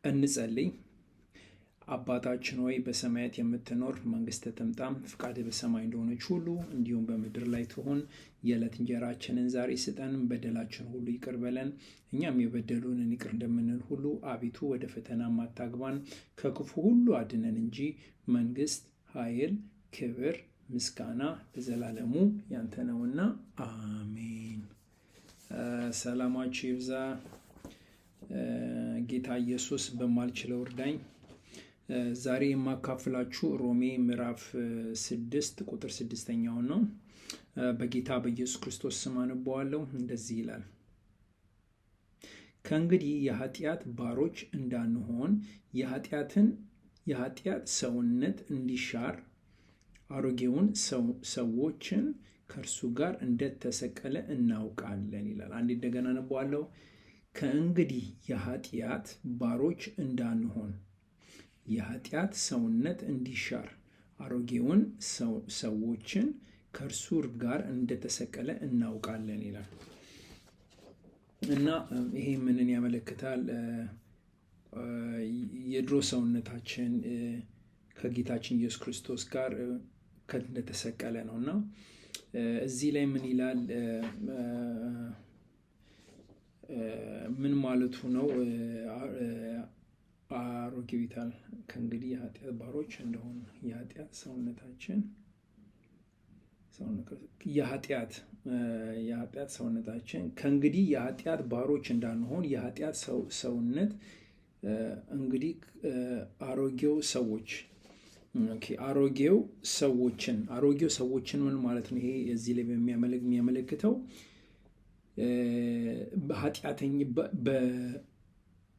እንጸልይ። አባታችን ሆይ በሰማያት የምትኖር መንግሥትህ ትምጣ፣ ፍቃድህ በሰማይ እንደሆነች ሁሉ እንዲሁም በምድር ላይ ትሁን። የዕለት እንጀራችንን ዛሬ ስጠን፣ በደላችን ሁሉ ይቅር በለን እኛም የበደሉንን ይቅር እንደምንል ሁሉ፣ አቤቱ ወደ ፈተና አታግባን ከክፉ ሁሉ አድነን እንጂ መንግሥት፣ ኃይል፣ ክብር፣ ምስጋና ለዘላለሙ ያንተ ነውና አሜን። ሰላማችሁ ይብዛ። ጌታ ኢየሱስ በማልችለው እርዳኝ። ዛሬ የማካፍላችሁ ሮሜ ምዕራፍ 6 ቁጥር 6ኛውን ነው። በጌታ በኢየሱስ ክርስቶስ ስም አነበዋለሁ። እንደዚህ ይላል፣ ከእንግዲህ የኃጢአት ባሮች እንዳንሆን የኃጢአት ሰውነት እንዲሻር አሮጌውን ሰዎችን ከእርሱ ጋር እንደተሰቀለ እናውቃለን ይላል። አንድ እንደገና አነበዋለሁ። ከእንግዲህ የኃጢአት ባሮች እንዳንሆን የኃጢአት ሰውነት እንዲሻር አሮጌውን ሰዎችን ከእርሱ ጋር እንደተሰቀለ እናውቃለን ይላል እና ይሄ ምንን ያመለክታል? የድሮ ሰውነታችን ከጌታችን ኢየሱስ ክርስቶስ ጋር እንደተሰቀለ ነው እና እዚህ ላይ ምን ይላል? ምን ማለቱ ነው? አሮጌው ይታል ከእንግዲህ የኃጢአት ባሮች እንደሆን የኃጢአት ሰውነታችን ከእንግዲህ የኃጢአት ባሮች እንዳንሆን የኃጢአት ሰውነት እንግዲህ አሮጌው ሰዎችን ምን ማለት ነው? ይሄ እዚህ ላይ የሚያመለክተው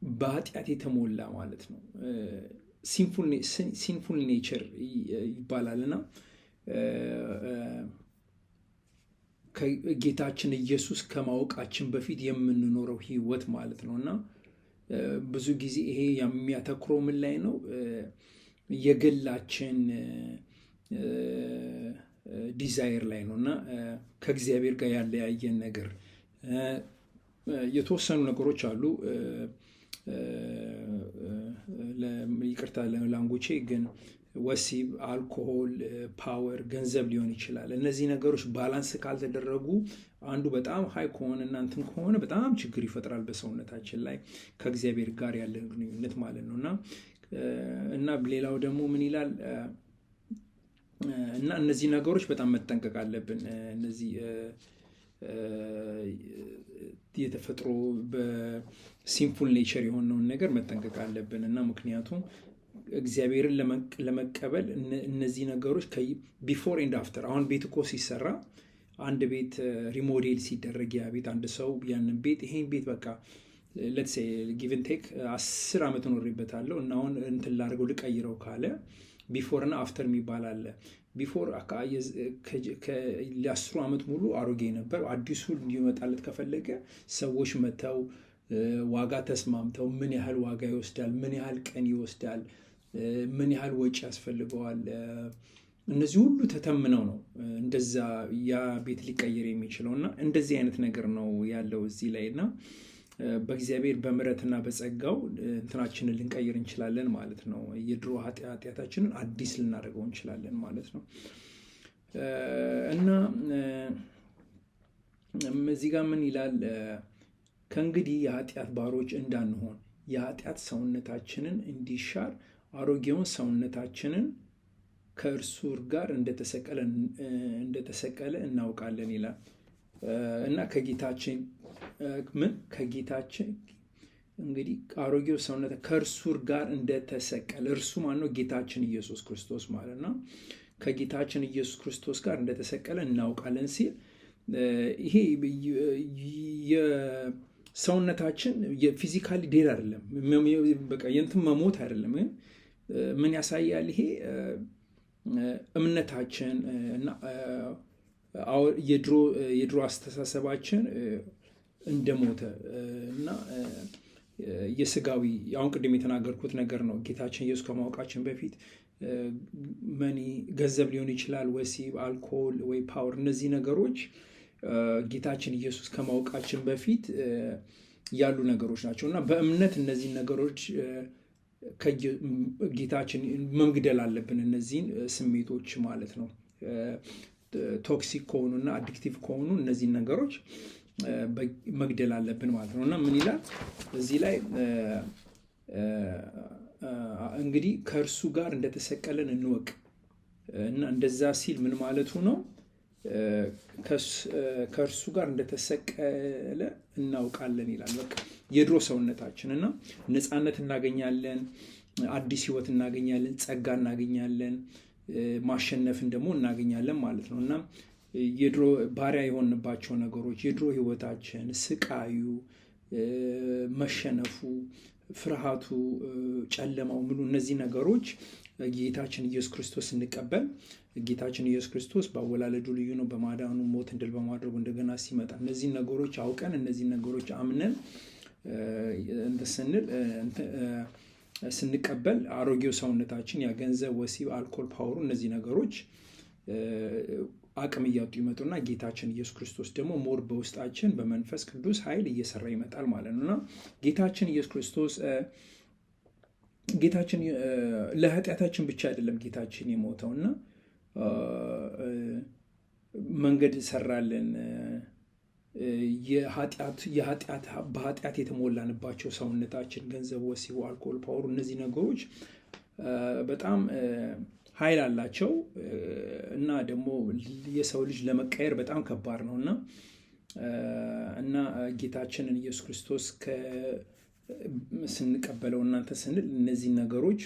በኃጢአት የተሞላ ማለት ነው። ሲንፉል ኔቸር ይባላል እና ጌታችን ኢየሱስ ከማወቃችን በፊት የምንኖረው ህይወት ማለት ነው እና ብዙ ጊዜ ይሄ የሚያተኩረው ምን ላይ ነው? የግላችን ዲዛይር ላይ ነው እና ከእግዚአብሔር ጋር ያለያየን ነገር የተወሰኑ ነገሮች አሉ። ይቅርታ ለላንጉቼ ግን ወሲብ፣ አልኮሆል፣ ፓወር፣ ገንዘብ ሊሆን ይችላል። እነዚህ ነገሮች ባላንስ ካልተደረጉ አንዱ በጣም ሀይ ከሆነ እናንትን ከሆነ በጣም ችግር ይፈጥራል በሰውነታችን ላይ ከእግዚአብሔር ጋር ያለን ግንኙነት ማለት ነው እና ሌላው ደግሞ ምን ይላል? እና እነዚህ ነገሮች በጣም መጠንቀቅ አለብን። እነዚህ የተፈጥሮ በሲምፑል ኔቸር የሆነውን ነገር መጠንቀቅ አለብን እና ምክንያቱም እግዚአብሔርን ለመቀበል እነዚህ ነገሮች ቢፎር ኤንድ አፍተር። አሁን ቤት እኮ ሲሰራ አንድ ቤት ሪሞዴል ሲደረግ ያ ቤት አንድ ሰው ያንን ቤት ይሄን ቤት በቃ ሌትስ ሴይ ጊቭን ቴክ 10 ዓመት ኖሬበታለሁ እና አሁን እንትን ላድርገው ልቀይረው ካለ ቢፎር እና አፍተር የሚባል አለ። ቢፎር ለ10 ዓመት ሙሉ አሮጌ ነበር። አዲሱ እንዲመጣለት ከፈለገ ሰዎች መተው ዋጋ ተስማምተው ምን ያህል ዋጋ ይወስዳል፣ ምን ያህል ቀን ይወስዳል፣ ምን ያህል ወጪ ያስፈልገዋል፣ እነዚህ ሁሉ ተተምነው ነው እንደዛ ያ ቤት ሊቀየር የሚችለው እና እንደዚህ አይነት ነገር ነው ያለው እዚህ ላይ እና በእግዚአብሔር በምሕረትና በጸጋው እንትናችንን ልንቀይር እንችላለን ማለት ነው። የድሮ ኃጢአታችንን አዲስ ልናደርገው እንችላለን ማለት ነው እና እዚህ ጋር ምን ይላል? ከእንግዲህ የኃጢአት ባሮች እንዳንሆን የኃጢአት ሰውነታችንን እንዲሻር አሮጌውን ሰውነታችንን ከእርሱ ጋር እንደተሰቀለ እናውቃለን ይላል እና ከጌታችን እንግዲህ አሮጌው ሰውነት ከእርሱ ጋር እንደተሰቀለ፣ እርሱ ማነው? ጌታችን ኢየሱስ ክርስቶስ ማለት ነው። ከጌታችን ኢየሱስ ክርስቶስ ጋር እንደተሰቀለ እናውቃለን ሲል ይሄ የሰውነታችን የፊዚካሊ ዴድ አይደለም፣ በቃ የእንትን መሞት አይደለም። ግን ምን ያሳያል? ይሄ እምነታችን እና የድሮ አስተሳሰባችን እንደሞተ እና የስጋዊ አሁን ቅድም የተናገርኩት ነገር ነው። ጌታችን ኢየሱስ ከማወቃችን በፊት ገንዘብ ሊሆን ይችላል፣ ወሲብ፣ አልኮል ወይ ፓወር፣ እነዚህ ነገሮች ጌታችን ኢየሱስ ከማወቃችን በፊት ያሉ ነገሮች ናቸው እና በእምነት እነዚህ ነገሮች ጌታችን መግደል አለብን እነዚህን ስሜቶች ማለት ነው። ቶክሲክ ከሆኑና አዲክቲቭ ከሆኑ እነዚህን ነገሮች መግደል አለብን ማለት ነው። እና ምን ይላል እዚህ ላይ እንግዲህ ከእርሱ ጋር እንደተሰቀለን እንወቅ እና እንደዛ ሲል ምን ማለቱ ነው? ከእርሱ ጋር እንደተሰቀለ እናውቃለን ይላል። በቃ የድሮ ሰውነታችን እና ነፃነት እናገኛለን፣ አዲስ ህይወት እናገኛለን፣ ጸጋ እናገኛለን፣ ማሸነፍን ደግሞ እናገኛለን ማለት ነው። እና የድሮ ባሪያ የሆንባቸው ነገሮች የድሮ ህይወታችን፣ ስቃዩ፣ መሸነፉ፣ ፍርሃቱ፣ ጨለማው ምሉ እነዚህ ነገሮች ጌታችን ኢየሱስ ክርስቶስ ስንቀበል ጌታችን ኢየሱስ ክርስቶስ በአወላለዱ ልዩ ነው፣ በማዳኑ ሞትን ድል በማድረጉ እንደገና ሲመጣ እነዚህን ነገሮች አውቀን እነዚህን ነገሮች አምነን ስንል ስንቀበል አሮጌው ሰውነታችን ያ ገንዘብ፣ ወሲብ፣ አልኮል፣ ፓወሩ እነዚህ ነገሮች አቅም እያጡ ይመጡና ጌታችን ኢየሱስ ክርስቶስ ደግሞ ሞር በውስጣችን በመንፈስ ቅዱስ ኃይል እየሰራ ይመጣል ማለት ነው። እና ጌታችን ኢየሱስ ክርስቶስ ጌታችን ለኃጢአታችን ብቻ አይደለም ጌታችን የሞተው እና መንገድ ሰራልን። በኃጢአት የተሞላንባቸው ሰውነታችን፣ ገንዘብ፣ ወሲቡ፣ አልኮል፣ ፓወሩ እነዚህ ነገሮች በጣም ኃይል አላቸው እና ደግሞ የሰው ልጅ ለመቀየር በጣም ከባድ ነው እና ጌታችንን ኢየሱስ ክርስቶስ ስንቀበለው እናንተ ስንል እነዚህ ነገሮች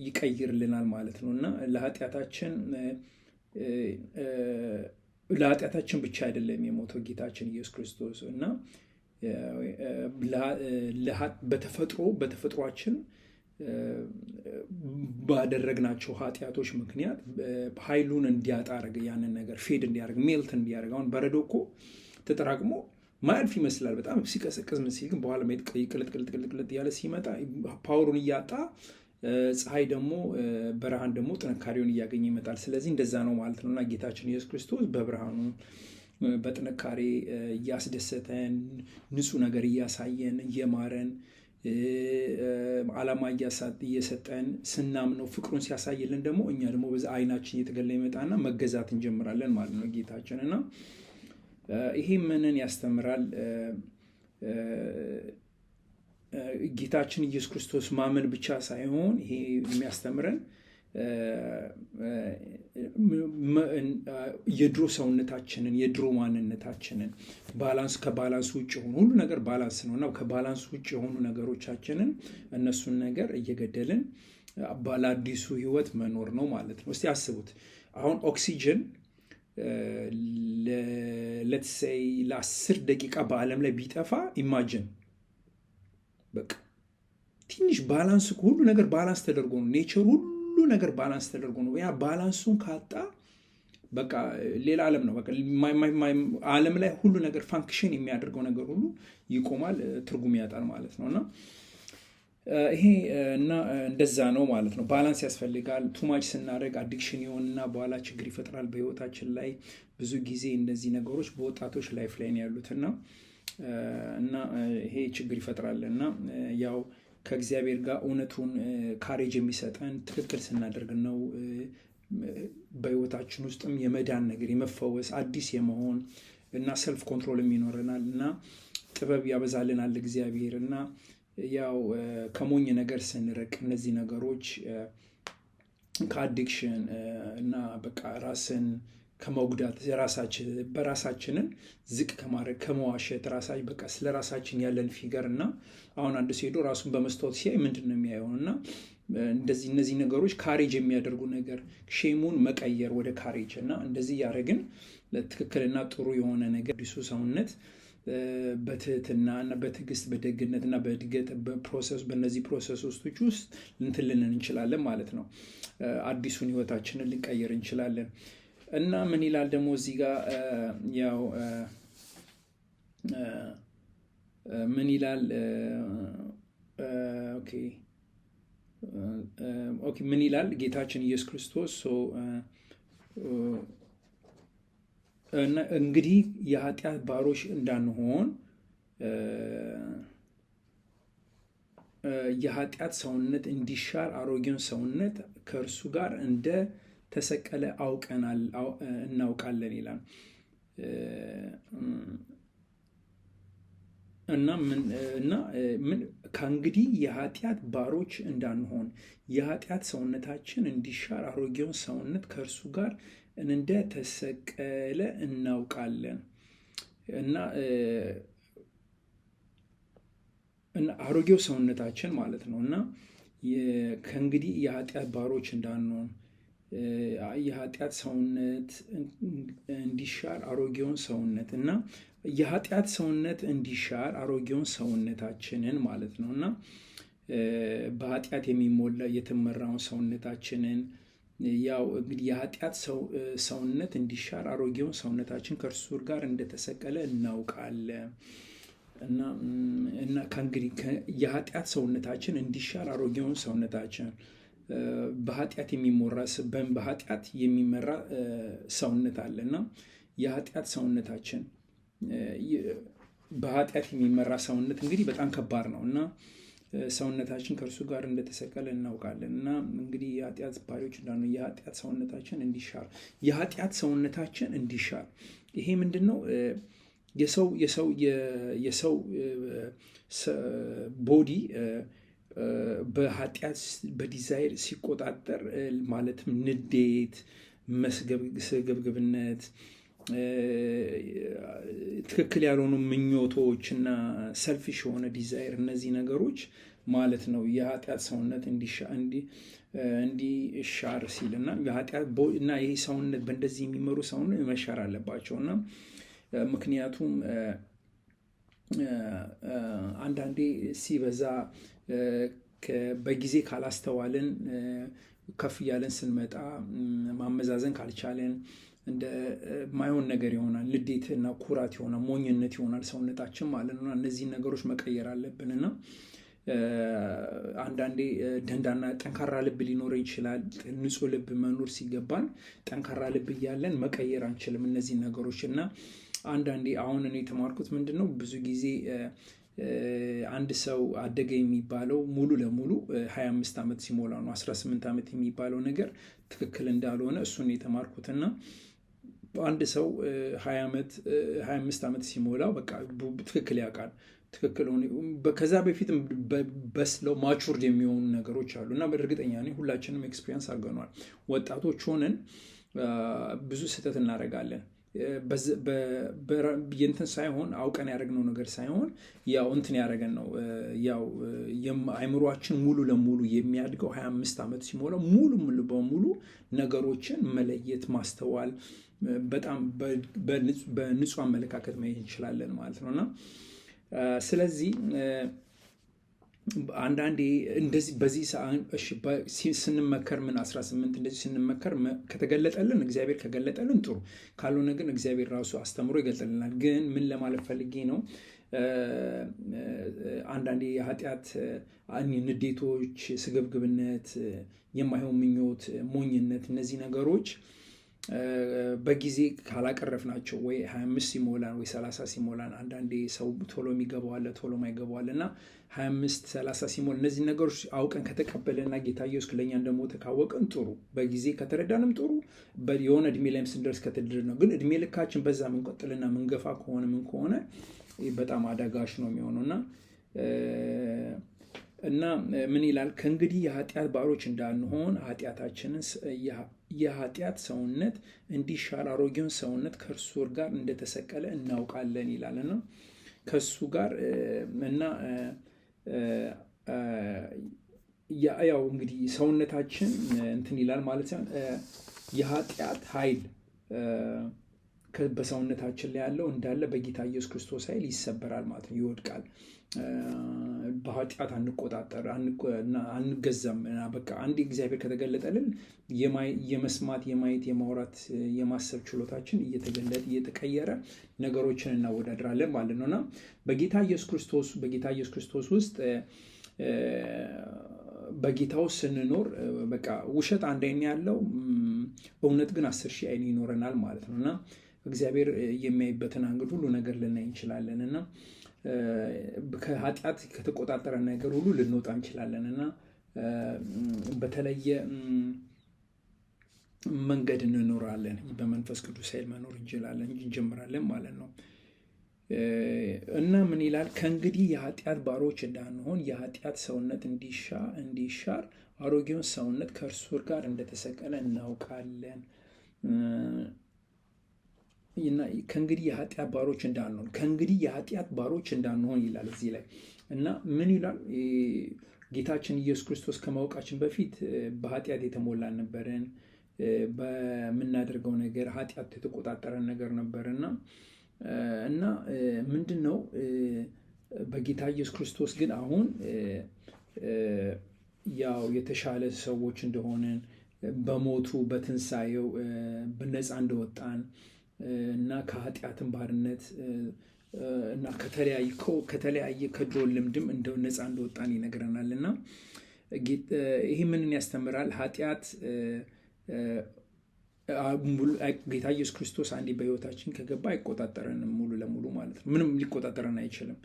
ይቀይርልናል ማለት ነው እና ለኃጢአታችን ብቻ አይደለም የሞተው ጌታችን ኢየሱስ ክርስቶስ እና በተፈጥሯችን ባደረግናቸው ኃጢአቶች ምክንያት ኃይሉን እንዲያጣ አረገ። ያንን ነገር ፌድ እንዲያደርግ ሜልት እንዲያደርግ። አሁን በረዶ እኮ ተጠራቅሞ ማያልፍ ይመስላል በጣም ሲቀሰቅስ ምን ሲል፣ ግን በኋላ ቅልጥ ያለ ሲመጣ ፓወሩን እያጣ ፀሐይ ደግሞ ብርሃን ደግሞ ጥንካሬውን እያገኘ ይመጣል። ስለዚህ እንደዛ ነው ማለት ነው እና ጌታችን ኢየሱስ ክርስቶስ በብርሃኑ በጥንካሬ እያስደሰተን፣ ንጹህ ነገር እያሳየን፣ እየማረን፣ ዓላማ እየሰጠን ስናምነው ፍቅሩን ሲያሳይልን ደግሞ እኛ ደግሞ በዛ አይናችን እየተገላ ይመጣና መገዛት እንጀምራለን ማለት ነው ጌታችን እና ይሄ ምንን ያስተምራል? ጌታችን ኢየሱስ ክርስቶስ ማመን ብቻ ሳይሆን ይሄ የሚያስተምረን የድሮ ሰውነታችንን የድሮ ማንነታችንን ከባላንስ ውጭ የሆኑ ሁሉ ነገር ባላንስ ነው እና ከባላንስ ውጭ የሆኑ ነገሮቻችንን እነሱን ነገር እየገደልን ባለአዲሱ ህይወት መኖር ነው ማለት ነው። እስቲ አስቡት አሁን ኦክሲጅን ለትሰይ ለ10 ደቂቃ በዓለም ላይ ቢጠፋ ኢማጅን በቃ ትንሽ ባላንስ ሁሉ ነገር ባላንስ ተደርጎ ነው ኔቸር ሁሉ ነገር ባላንስ ተደርጎ ነው። ያ ባላንሱን ካጣ በቃ ሌላ ዓለም ነው። በቃ ዓለም ላይ ሁሉ ነገር ፋንክሽን የሚያደርገው ነገር ሁሉ ይቆማል፣ ትርጉም ያጣል ማለት ነው እና ይሄ እና እንደዛ ነው ማለት ነው። ባላንስ ያስፈልጋል። ቱማች ስናደርግ አዲክሽን ይሆንና በኋላ ችግር ይፈጥራል በህይወታችን ላይ። ብዙ ጊዜ እነዚህ ነገሮች በወጣቶች ላይፍ ላይ ነው ያሉትና እና ይሄ ችግር ይፈጥራል እና ያው ከእግዚአብሔር ጋር እውነቱን ካሬጅ የሚሰጠን ትክክል ስናደርግ ነው። በህይወታችን ውስጥም የመዳን ነገር የመፈወስ አዲስ የመሆን እና ሰልፍ ኮንትሮልም ይኖረናል እና ጥበብ ያበዛልናል እግዚአብሔር እና ያው ከሞኝ ነገር ስንርቅ እነዚህ ነገሮች ከአዲክሽን እና በቃ ራስን ከመጉዳት በራሳችንን ዝቅ ከማድረግ ከመዋሸት በቃ ስለ ራሳችን ያለን ፊገር እና አሁን አንድ ሄዶ ራሱን በመስታወት ሲያይ ምንድን ነው የሚያየው እና እነዚህ ነገሮች ካሬጅ የሚያደርጉ ነገር ሼሙን መቀየር ወደ ካሬጅ እና እንደዚህ ያደረግን ለትክክልና ጥሩ የሆነ ነገር አዲሱ ሰውነት በትህትና እና በትዕግስት በደግነት እና በእድገት በእነዚህ ፕሮሰሶች ውስጥ ልንትልን እንችላለን ማለት ነው። አዲሱን ህይወታችንን ልንቀይር እንችላለን እና ምን ይላል ደግሞ እዚህ ጋር ያው ምን ይላል? ኦኬ ምን ይላል ጌታችን ኢየሱስ ክርስቶስ እንግዲህ የኃጢአት ባሮች እንዳንሆን የኃጢአት ሰውነት እንዲሻር አሮጌውን ሰውነት ከእርሱ ጋር እንደ ተሰቀለ እናውቃለን ይላል። እና ምን ከእንግዲህ የኃጢአት ባሮች እንዳንሆን የኃጢአት ሰውነታችን እንዲሻር አሮጌውን ሰውነት ከእርሱ ጋር እንደ ተሰቀለ እናውቃለን። እና አሮጌው ሰውነታችን ማለት ነው። እና ከእንግዲህ የኃጢአት ባሮች እንዳንሆን የኃጢአት ሰውነት እንዲሻር አሮጌውን ሰውነት እና የኃጢአት ሰውነት እንዲሻር አሮጌውን ሰውነታችንን ማለት ነው። እና በኃጢአት የሚሞላ የተመራውን ሰውነታችንን ያው እንግዲህ የኃጢአት ሰውነት እንዲሻር አሮጌውን ሰውነታችን ከእርሱ ጋር እንደተሰቀለ እናውቃለን። እና ከእንግዲህ የኃጢአት ሰውነታችን እንዲሻር አሮጌውን ሰውነታችን በኃጢአት የሚመራ ሰውነት አለ። እና የኃጢአት ሰውነታችን በኃጢአት የሚመራ ሰውነት እንግዲህ በጣም ከባድ ነው። እና ሰውነታችን ከእርሱ ጋር እንደተሰቀለ እናውቃለን። እና እንግዲህ የኃጢአት ባሪዎች እንዳኑ የኃጢአት ሰውነታችን እንዲሻር ይሄ ምንድን ነው? የሰው ቦዲ በኃጢአት በዲዛይር ሲቆጣጠር ማለትም ንዴት፣ ስግብግብነት፣ ትክክል ያልሆኑ ምኞቶች እና ሰልፊሽ የሆነ ዲዛይር እነዚህ ነገሮች ማለት ነው የኃጢአት ሰውነት እንዲሻር ሲል እና ይህ ሰውነት በእንደዚህ የሚመሩ ሰውነት መሻር አለባቸው። እና ምክንያቱም አንዳንዴ ሲበዛ በጊዜ ካላስተዋልን ከፍ እያለን ስንመጣ ማመዛዘን ካልቻለን እንደ ማይሆን ነገር ይሆናል። ንዴትና ኩራት ይሆናል፣ ሞኝነት ይሆናል ሰውነታችን ማለት ነው። እነዚህን ነገሮች መቀየር አለብን። እና አንዳንዴ ደንዳና ጠንካራ ልብ ሊኖር ይችላል። ንጹህ ልብ መኖር ሲገባን ጠንካራ ልብ እያለን መቀየር አንችልም እነዚህን ነገሮች። እና አንዳንዴ አሁን እኔ የተማርኩት ምንድን ነው፣ ብዙ ጊዜ አንድ ሰው አደገ የሚባለው ሙሉ ለሙሉ 25 ዓመት ሲሞላ ነው። 18 ዓመት የሚባለው ነገር ትክክል እንዳልሆነ እሱን የተማርኩትና አንድ ሰው 25 ዓመት ሲሞላው በቃ ትክክል ያውቃል። ትክክል ከዛ በፊት በስለው ማቹርድ የሚሆኑ ነገሮች አሉ። እና በእርግጠኛ ነኝ ሁላችንም ኤክስፒሪየንስ አድርገናል። ወጣቶች ሆነን ብዙ ስህተት እናደርጋለን። የእንትን ሳይሆን አውቀን ያደረግነው ነገር ሳይሆን ያው እንትን ያደረገን ነው። ያው አይምሯችን ሙሉ ለሙሉ የሚያድገው 25 ዓመት ሲሞላው ሙሉ በሙሉ ነገሮችን መለየት ማስተዋል በጣም በንጹህ አመለካከት ማየት እንችላለን ማለት ነው። እና ስለዚህ አንዳንዴ እንደዚህ በዚህ ስንመከር 18 እንደዚህ ስንመከር ከተገለጠልን እግዚአብሔር ከገለጠልን ጥሩ፣ ካልሆነ ግን እግዚአብሔር ራሱ አስተምሮ ይገልጥልናል። ግን ምን ለማለት ፈልጌ ነው፣ አንዳንዴ የኃጢአት ንዴቶች፣ ስግብግብነት፣ የማይሆን ምኞት፣ ሞኝነት እነዚህ ነገሮች በጊዜ ካላቀረፍናቸው ወይ 25 ሲሞላን ወይ 30 ሲሞላን፣ አንዳንዴ ሰው ቶሎ የሚገባዋል ቶሎ ማይገባዋል እና 25 30 ሲሞላ እነዚህ ነገሮች አውቀን ከተቀበለና ጌታ ኢየሱስ ለእኛ እንደሞተ ካወቀን ጥሩ፣ በጊዜ ከተረዳንም ጥሩ፣ የሆነ እድሜ ላይም ስንደርስ ከተድር ነው። ግን እድሜ ልካችን በዛ ምንቆጥልና ምንገፋ ከሆነ በጣም አዳጋሽ ነው የሚሆነው። እና ምን ይላል? ከእንግዲህ የኃጢአት ባሮች እንዳንሆን የኃጢአት ሰውነት እንዲሻር አሮጌውን ሰውነት ከእርሱ ጋር እንደተሰቀለ እናውቃለን ይላል። እና ከእሱ ጋር እና ያው እንግዲህ ሰውነታችን እንትን ይላል ማለት ነው። የኃጢአት ኃይል በሰውነታችን ላይ ያለው እንዳለ በጌታ ኢየሱስ ክርስቶስ ኃይል ይሰበራል ማለት ነው፣ ይወድቃል። በኃጢአት አንቆጣጠር አንገዛም። በቃ አንድ እግዚአብሔር ከተገለጠልን የመስማት የማየት የማውራት የማሰብ ችሎታችን እየተቀየረ ነገሮችን እናወዳድራለን ማለት ነው። እና በጌታ ኢየሱስ ክርስቶስ ውስጥ በጌታ ውስጥ ስንኖር በቃ ውሸት አንድ አይን ያለው እውነት ግን 10,000 አይን ይኖረናል ማለት ነው። እና እግዚአብሔር የሚያይበትን አንግል ሁሉ ነገር ልናይ እንችላለን። እና ከኃጢአት ከተቆጣጠረ ነገር ሁሉ ልንወጣ እንችላለን እና በተለየ መንገድ እንኖራለን። በመንፈስ ቅዱስ ኃይል መኖር እንጀምራለን ማለት ነው። እና ምን ይላል? ከእንግዲህ የኃጢአት ባሮች እንዳንሆን የኃጢአት ሰውነት እንዲሻር አሮጌውን ሰውነት ከእርሱ ጋር እንደተሰቀለ እናውቃለን። ከእንግዲህ የኃጢአት ባሮች እንዳንሆን ይላል እዚህ ላይ። እና ምን ይላል? ጌታችን ኢየሱስ ክርስቶስ ከማወቃችን በፊት በኃጢአት የተሞላን ነበርን። በምናደርገው ነገር ኃጢአት የተቆጣጠረን ነገር ነበርና እና ምንድን ነው በጌታ ኢየሱስ ክርስቶስ ግን አሁን ያው የተሻለ ሰዎች እንደሆንን በሞቱ በትንሣኤው በነፃ እንደወጣን እና ከኃጢአትን ባርነት እና ከተለያየ ከድሮ ልምድም ነፃ እንደወጣን ይነግረናል። እና ይህ ምንን ያስተምራል? ኃጢአት ጌታ ኢየሱስ ክርስቶስ አንዴ በሕይወታችን ከገባ አይቆጣጠረንም ሙሉ ለሙሉ ማለት ነው። ምንም ሊቆጣጠረን አይችልም።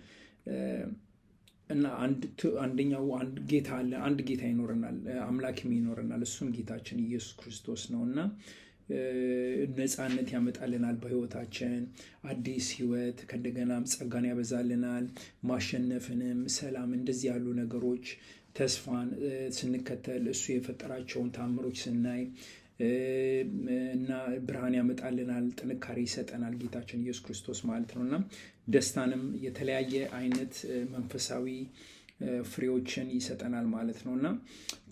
እና አንድ ጌታ አለ፣ አንድ ጌታ ይኖረናል፣ አምላክም ይኖረናል። እሱም ጌታችን ኢየሱስ ክርስቶስ ነው። እና ነፃነት ያመጣልናል በሕይወታችን አዲስ ሕይወት፣ ከእንደገናም ጸጋን ያበዛልናል፣ ማሸነፍንም፣ ሰላም፣ እንደዚህ ያሉ ነገሮች ተስፋን ስንከተል እሱ የፈጠራቸውን ታምሮች ስናይ እና ብርሃን ያመጣልናል፣ ጥንካሬ ይሰጠናል ጌታችን ኢየሱስ ክርስቶስ ማለት ነው። እና ደስታንም የተለያየ አይነት መንፈሳዊ ፍሬዎችን ይሰጠናል ማለት ነው። እና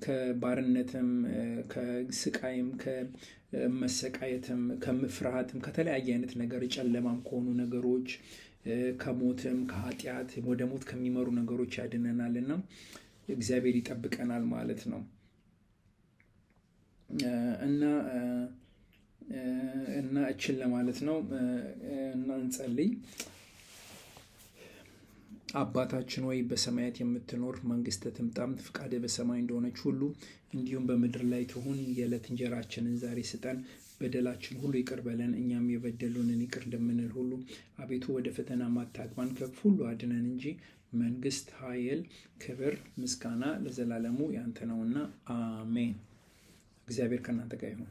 ከባርነትም ከስቃይም ከመሰቃየትም ከፍርሃትም ከተለያየ አይነት ነገር ጨለማም ከሆኑ ነገሮች ከሞትም ከኃጢአት ወደ ሞት ከሚመሩ ነገሮች ያድነናል እና እግዚአብሔር ይጠብቀናል ማለት ነው። እና እችን ለማለት ነው። እና እንጸልይ። አባታችን ሆይ በሰማያት የምትኖር መንግሥትህ ትምጣ፣ ፍቃድህ በሰማይ እንደሆነች ሁሉ እንዲሁም በምድር ላይ ትሁን። የዕለት እንጀራችንን ዛሬ ስጠን፣ በደላችን ሁሉ ይቅር በለን እኛም የበደሉንን ይቅር እንደምንል ሁሉ፣ አቤቱ ወደ ፈተና አታግባን ከክፉ ሁሉ አድነን እንጂ መንግሥት፣ ኃይል፣ ክብር፣ ምስጋና ለዘላለሙ ያንተ ነውና አሜን። እግዚአብሔር ከእናንተ ጋር ይሁን።